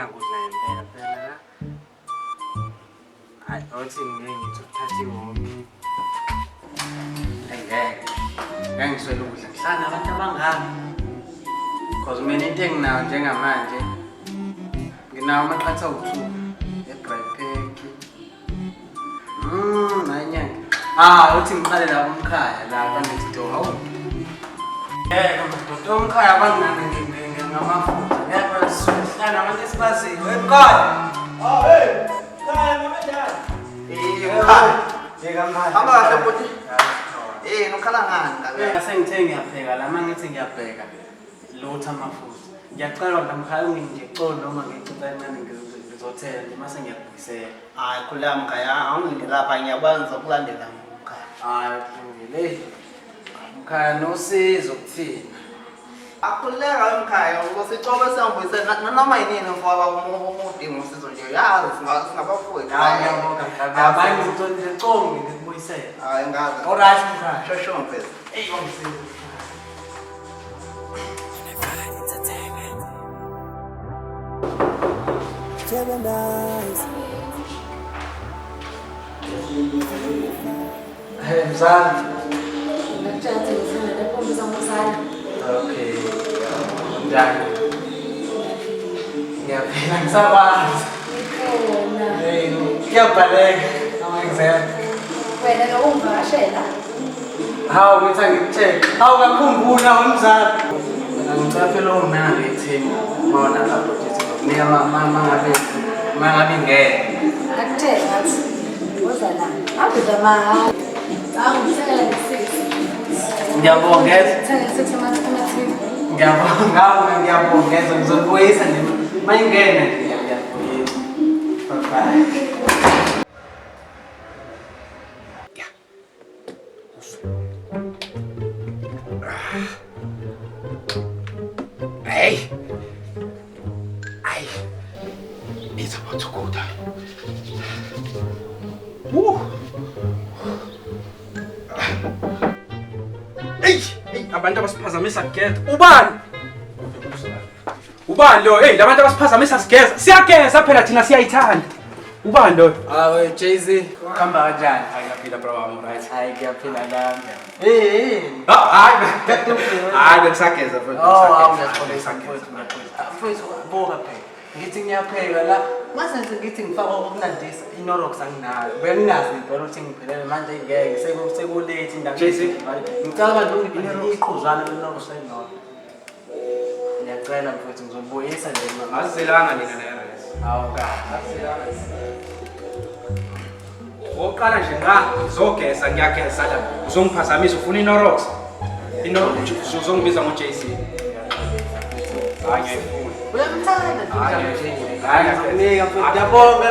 ngakudla impela phela hayi othi ngithathe ihomi ngeke ngiswele ukudla ngihlala abantu abangaka because mina into enginayo njengamanje nginawo amaqatha awuthu e-dry pack nanyanga uthi ngiqale la umkhaya la next door hawu kodwa umkhaya ngamafutha ngeke sihlala abantu esibaziyo emkhaya hamba kahle bhuti. Nokhala ngani? Sengithe ngiyapheka la mangithi ngiyabheka lutho amafutha. Ngiyacela ndamkhaya ngicela noma ngicela encane ngizothela nje mase ngiyabhekisela. Hayi khulama mkhaya, awunginde lapha ngiyakwazi ukulandela mkhaya. Hayi ngile. Mkhaya nosizo kuthina. Akhuleka mkhaya ngosixobe siyangibuyisela noma yini ngoba umudinga usizo nje yazi singabafowethu. Hayi ngiyabonga mkhaya. Abanye ngicela ngikubuyisela. Hayi ngazi. Alright mkhaya. Shosho mfethu. Ngomsizo. Hey mzali. Okay. Njani? Ngiyaphila ngisabanzi. Hey, kuyabhaleka ama-exam. Wena lo ungivakashela. Hawu ngithi angikucheck. Hawu ngakhumbula wemzali. Ngicela phela unginaka ethini. Bona lapho nje ngokunika mangabe ngeke. Akuthe ngathi woza la. Akuza mahhala. Angithela ngesisi. Ngiyabongeza. Thela ngesisi amathini. Ngiyabongeza ngizobuyisa nje mayingena nje ngiyabuyisa. Bye. Hey! It's about to go down. Woo! Hey! Abantu abasiphazamisa kugeza. Ubani lo? Hey, labantu abasiphazamisa sigeza. Siyageza phela thina siyayithanda. Ubani lo? Awe Jay-Z. Khamba kanjani? Hayi bro, I'm right. Hayi ngiyaphila nami. Hayi bengisageza bro. Mfowethu buka phela. Ngithi ngiyapheka la. Mase ngithi ngifaka okunandisa iNorox anginayo. Benginazi impela ukuthi ngiphelele manje ngeke sekulate indaba. Jay-Z. Ngicela abantu ungiphelele iqhuzana leNorox ayinona. Ngiyacela mfowethu ngizobuyisa nje mama. Asizelanga nina na RS. Hawu asizelanga. Oqala nje nga ngizogeza ngiyageza la. Uzongiphazamisa ufuna iNorox. INorox uzongibiza ngoJC. Hayi ngiyifuna. Uyamthanda nje. Hayi ngikunika mfowethu. Ngiyabonga.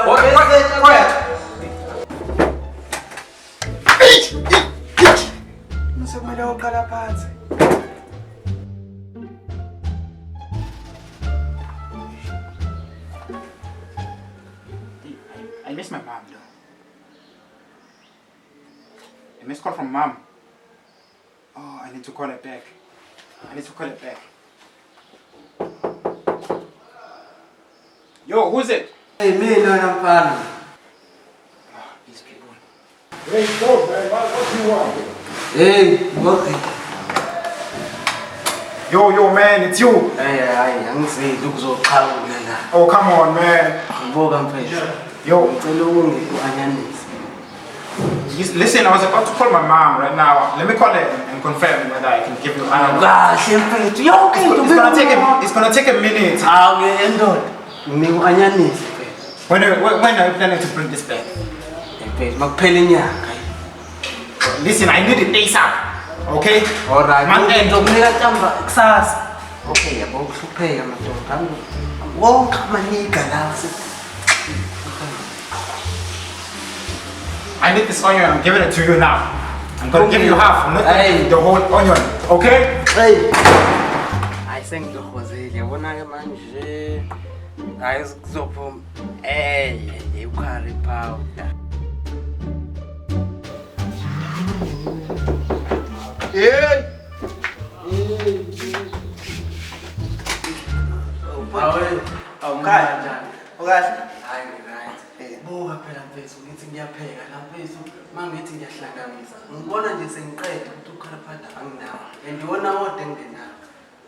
Sekumele uqala phansi. I miss my mom though. I miss call from mom. Oh, I need to call it back. Yo, who's it? Hey, mina mfana. These people. Hey, go, man. What do you want? Hey, okay. Yo, man, it's you. Hey, angizizwa ukuzoqhawula la. Oh, come on, man. Ngibuka mfethu. Yo, Ngicela ungianyanise. listen, I was about to call my mom right now. Let me call her and confirm whether I can give you an Kahle mfethu. Yonke into It's gonna take a minute. Ngiyendoda. Ngianyanise mfethu. When are you planning to bring this back? Mfethu makuphela inyanga. Listen, I need it ASAP. Okay? Alright. Monday. Ngizokunika ntamba kusasa. Okay, yabo ukuhlupheka madoda. Wonke amanika la. I need this onion. I'm giving it to you now. I'm gonna give you half. I'm not gonna give you the whole onion. Okay? Hey. Hayi sengizokhozile yabona ke manje. Hayi kuzophuma nje ukhari powder. Yeah. Awukhaya. ngithi ngiyapheka lapho esu mangithi ngiyahlanganisa ngibona nje sengiqeda ukuthi ukhalaphatha anginawo and iwona wode engenawo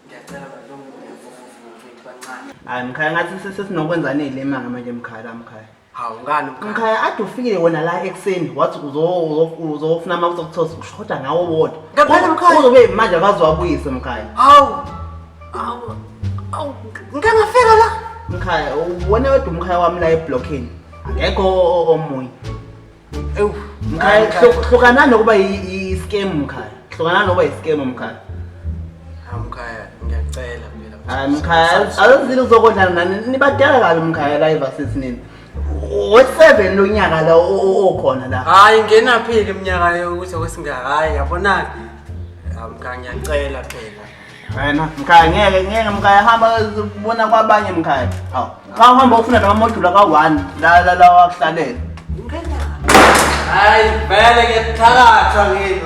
ngiyacela balongo ngiyafufufu mfethu bancane hayi mkhaya ngathi sesinokwenza nile manga manje mkhaya la mkhaya hawu ngani mkhaya ade ufikile wona la ekseni wathi uzofuna ama sokuthosa ushoda ngawo wodwa Ngempela mkhaya? uzobe manje akazwabuyise mkhaya hawu ngeke ngafika la mkhaya ubone wedwa umkhaya wami la eblockini akekho omunye ewu mkhaya hlukana nokuba i-scam mkhaya hlukana nokuba i-scam mkhaya mkhaya ngiyacela phela hayi mkhaya azizile uzokodlana nani nibadala kabi mkhaya la evasisi nini we-7 lo nyaka la okhona la hayi ngenaphile iminyaka yokuthi kwesingaka hayi yabonani mkhaya ngiyacela phela wena mkhaya ngeke mkhaya hamba ubona kwabanye mkhaya hawu xa uhamba ufuna namamodula ka-1 la wakuhlalela hayi vele ngiyathakathwa ngini